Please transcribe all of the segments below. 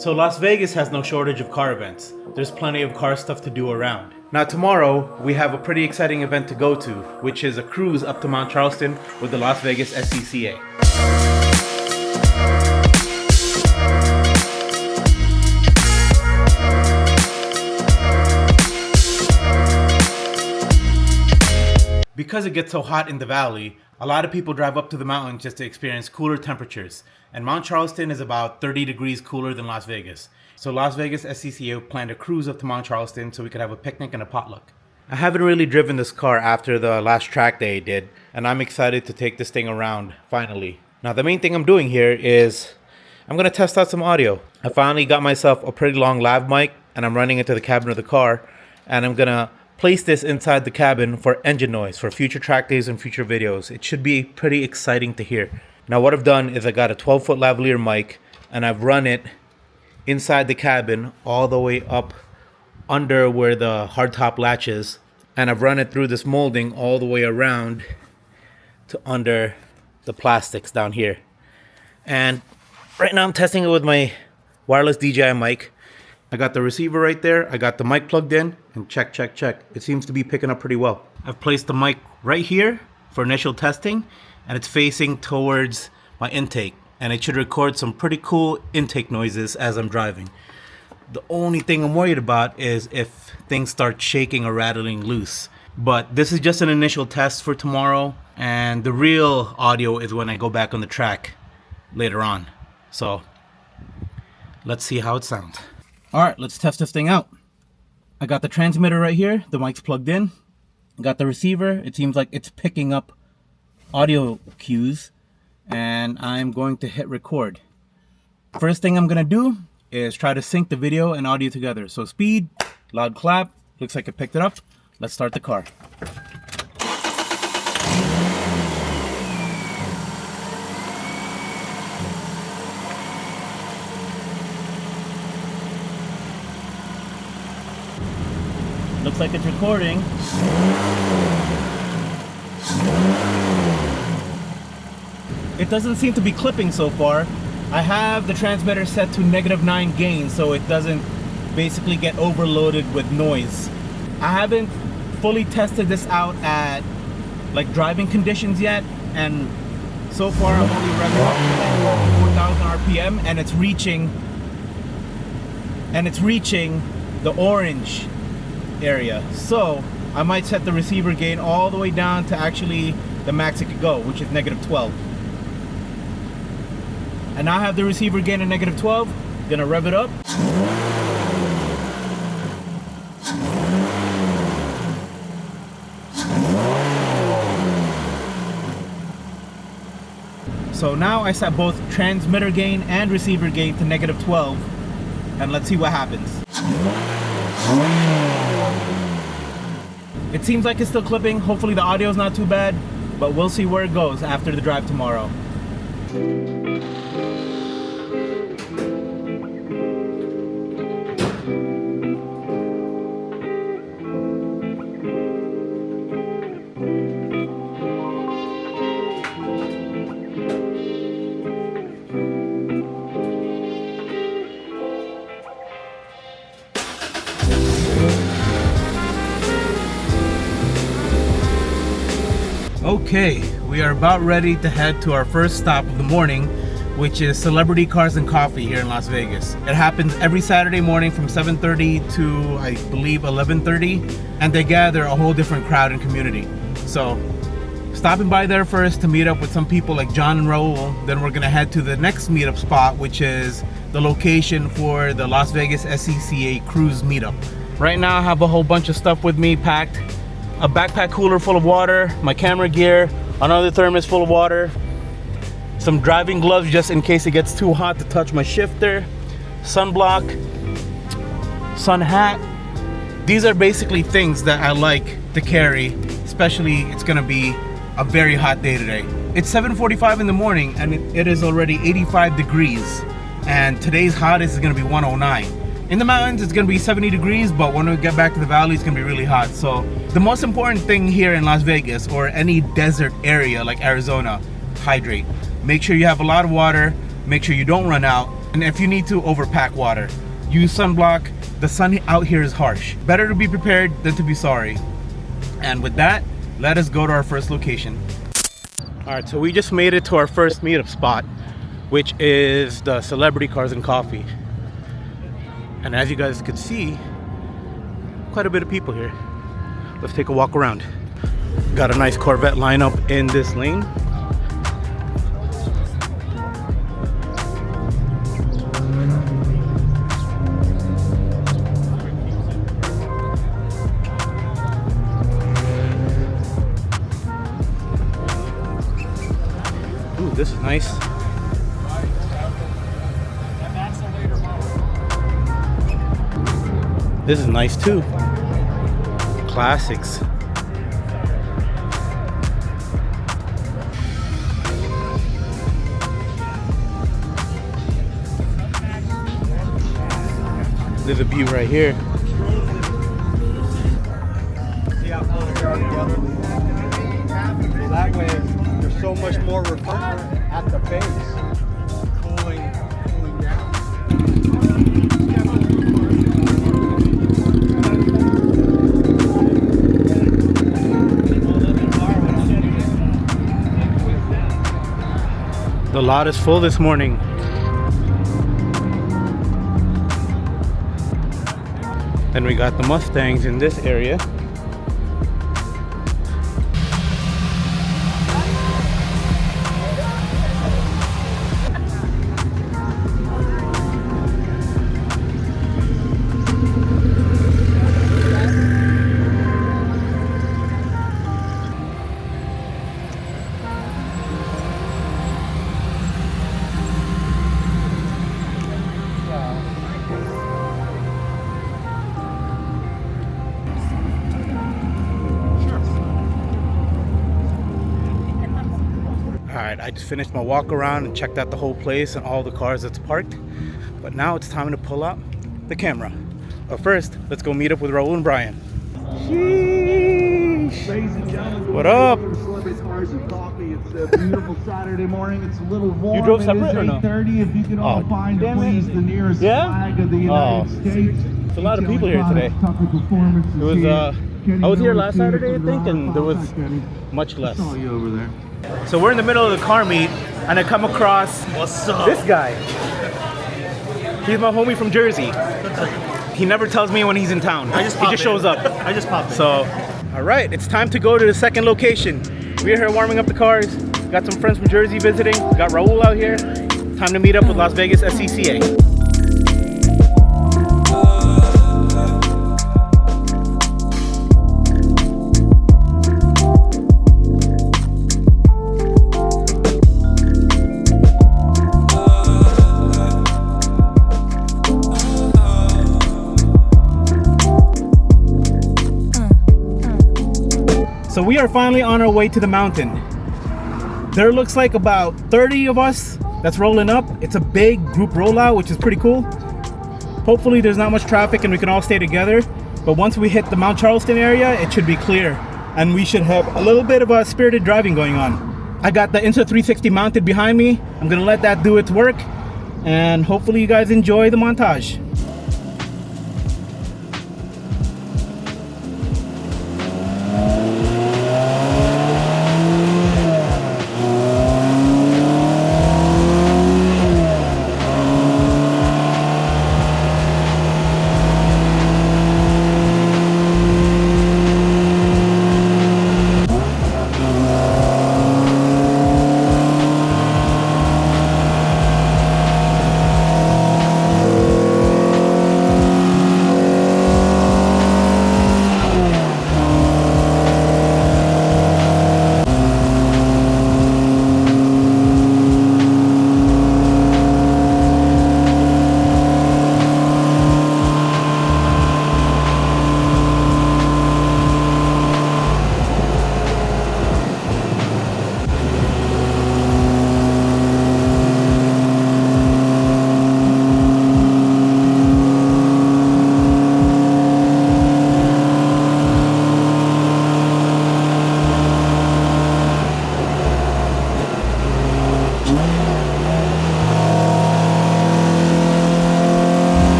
So Las Vegas has no shortage of car events. There's plenty of car stuff to do around. Now tomorrow, we have a pretty exciting event to go to, which is a cruise up to Mount Charleston with the Las Vegas SCCA. Because it gets so hot in the valley, a lot of people drive up to the mountains just to experience cooler temperatures. And Mount Charleston is about 30 degrees cooler than Las Vegas. So Las Vegas SCCA planned a cruise up to Mount Charleston so we could have a picnic and a potluck. I haven't really driven this car after the last track day I did, and I'm excited to take this thing around, finally. Now the main thing I'm doing here is I'm going to test out some audio. I finally got myself a pretty long lav mic, and I'm running into the cabin of the car, and I'm going to place this inside the cabin for engine noise for future track days and future videos. It should be pretty exciting to hear. Now what I've done is I got a 12-foot lavalier mic, and I've run it inside the cabin all the way up under where the hardtop latch is, and I've run it through this molding all the way around to under the plastics down here. And right now I'm testing it with my wireless DJI mic. I got the receiver right there, I got the mic plugged in, and check. It seems to be picking up pretty well. I've placed the mic right here for initial testing, and it's facing towards my intake, and it should record some pretty cool intake noises as I'm driving. The only thing I'm worried about is if things start shaking or rattling loose. But this is just an initial test for tomorrow, and the real audio is when I go back on the track later on. So let's see how it sounds. All right, let's test this thing out. I got the transmitter right here. The mic's plugged in. I got the receiver. It seems like it's picking up audio cues, and I'm going to hit record. First thing I'm gonna do is try to sync the video and audio together. So speed, loud clap. Looks like it picked it up. Let's start the car. Looks like it's recording. It doesn't seem to be clipping so far. I have the transmitter set to -9 gain so it doesn't basically get overloaded with noise. I haven't fully tested this out at like driving conditions yet, and so far I'm only revving up to 4,000 RPM, and it's reaching the orange area. So I might set the receiver gain all the way down to actually the max it could go, which is -12. And now I have the receiver gain at -12. Gonna rev it up. So now I set both transmitter gain and receiver gain to -12, and let's see what happens. It seems like it's still clipping. Hopefully the audio is not too bad, but we'll see where it goes after the drive tomorrow. Okay, we are about ready to head to our first stop of the morning, which is Celebrity Cars and Coffee here in Las Vegas. It happens every Saturday morning from 7:30 to, I believe, 11:30, and they gather a whole different crowd and community. So, stopping by there first to meet up with some people like John and Raul, then we're gonna head to the next meetup spot, which is the location for the Las Vegas SCCA cruise meetup. Right now I have a whole bunch of stuff with me packed. A backpack cooler full of water, my camera gear, another thermos full of water, some driving gloves just in case it gets too hot to touch my shifter, sunblock, sun hat. These are basically things that I like to carry, especially it's gonna be a very hot day today. It's 7:45 in the morning and it is already 85 degrees, and today's hottest is gonna be 109. In the mountains, it's gonna be 70 degrees, but when we get back to the valley, it's gonna be really hot. So the most important thing here in Las Vegas or any desert area like Arizona, hydrate. Make sure you have a lot of water, make sure you don't run out, And if you need to, overpack water. Use sunblock. The sun out here is harsh. Better to be prepared than to be sorry. And with that, let us go to our first location. All right, so we just made it to our first meetup spot, which is the Celebrity Cars and Coffee. And as you guys can see, quite a bit of people here. Let's take a walk around. Got a nice Corvette lineup in this lane. Ooh, this is nice. This is nice too. Classics. There's a view right here. That way, there's so much more refreshment at the base, cooling down. The lot is full this morning. Then we got the Mustangs in this area. Alright, I just finished my walk around and checked out the whole place and all the cars that's parked. But now it's time to pull out the camera. But first, let's go meet up with Raul and Brian. Sheesh. Ladies and gentlemen, What up? Celebrity Cars and Coffee. It's a beautiful Saturday morning. It's a little warm. You drove It separate is or no? 8:30. If you could all find, please, the nearest flag of the United States. It's a lot of people here today. It was I was here last Saturday, I think, and there was much less. Saw you over there. So we're in the middle of the car meet, and I come across this guy. He's my homie from Jersey. He never tells me when he's in town. He just shows up. I just popped in. So, all right, it's time to go to the second location. We're here warming up the cars. Got some friends from Jersey visiting. Got Raul out here. Time to meet up with Las Vegas SCCA. So we are finally on our way to the mountain. There looks like about 30 of us that's rolling up. It's a big group rollout, which is pretty cool. Hopefully there's not much traffic and we can all stay together. But once we hit the Mount Charleston area, it should be clear. And we should have a little bit of a spirited driving going on. I got the Insta360 mounted behind me. I'm gonna let that do its work. And hopefully you guys enjoy the montage.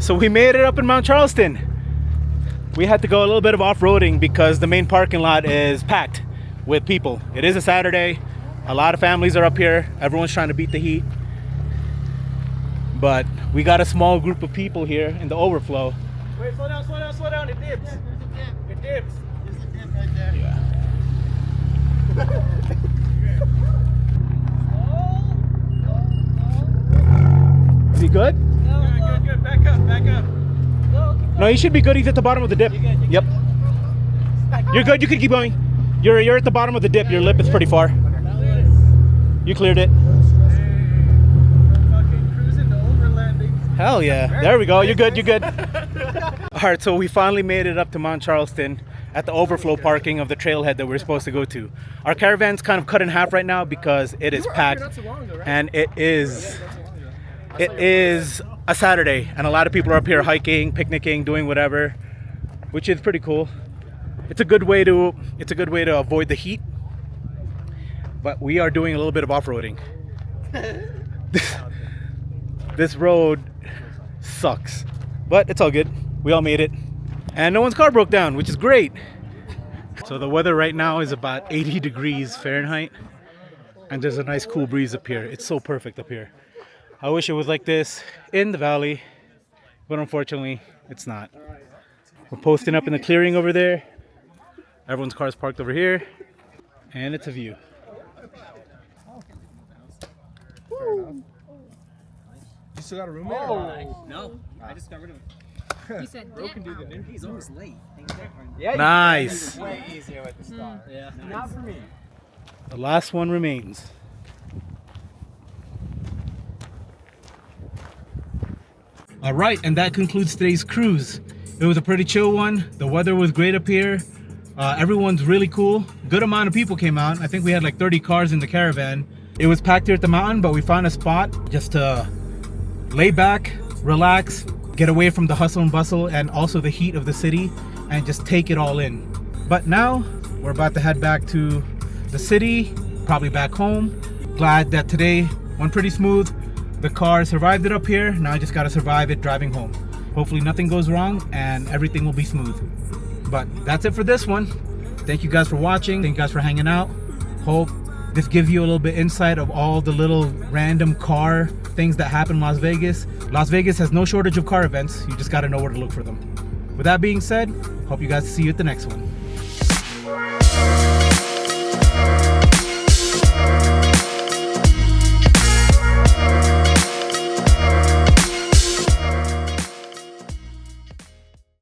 So we made it up in Mount Charleston. We had to go a little bit of off-roading because the main parking lot is packed with people. It is a Saturday. A lot of families are up here. Everyone's trying to beat the heat. But we got a small group of people here in the overflow. Wait, slow down, slow down, slow down. It dips. It dips. There's a dip right there. Yeah. Is he good? Good. Back up, back up. No, he should be good. He's at the bottom of the dip. Yep. You're good. You can keep going. You're at the bottom of the dip. Your lip is pretty far. You cleared it. Fucking cruising to Overlanding. Hell yeah. There we go. You're good. You're good. All right. So we finally made it up to Mount Charleston at the overflow parking of the trailhead that we're supposed to go to. Our caravan's kind of cut in half right now because it is packed, and it is a Saturday, and a lot of people are up here hiking, picnicking, doing whatever, which is pretty cool. It's a good way to avoid the heat. But we are doing a little bit of off-roading. This road sucks, but it's all good. We all made it, and no one's car broke down, which is great. So the weather right now is about 80 degrees Fahrenheit, and there's a nice cool breeze up here. It's so perfect up here. I wish it was like this in the valley, but unfortunately it's not. We're posting up in the clearing over there. Everyone's car's parked over here, and it's a view. You still got a roommate? No, I just got rid of him. He said, Bro can do the ninja. He's always late. Nice. Way easier with the star. Yeah. Not for me. The last one remains. All right, and that concludes today's cruise. It was a pretty chill one. The weather was great up here. Everyone's really cool. Good amount of people came out. I think we had like 30 cars in the caravan. It was packed here at the mountain, but we found a spot just to lay back, relax, get away from the hustle and bustle and also the heat of the city, and just take it all in. But now we're about to head back to the city, probably back home. Glad that today went pretty smooth. The car survived it up here. Now I just got to survive it driving home. Hopefully nothing goes wrong and everything will be smooth. But that's it for this one. Thank you guys for watching. Thank you guys for hanging out. Hope this gives you a little bit insight of all the little random car things that happen in Las Vegas. Las Vegas has no shortage of car events. You just got to know where to look for them. With that being said, hope you guys see you at the next one.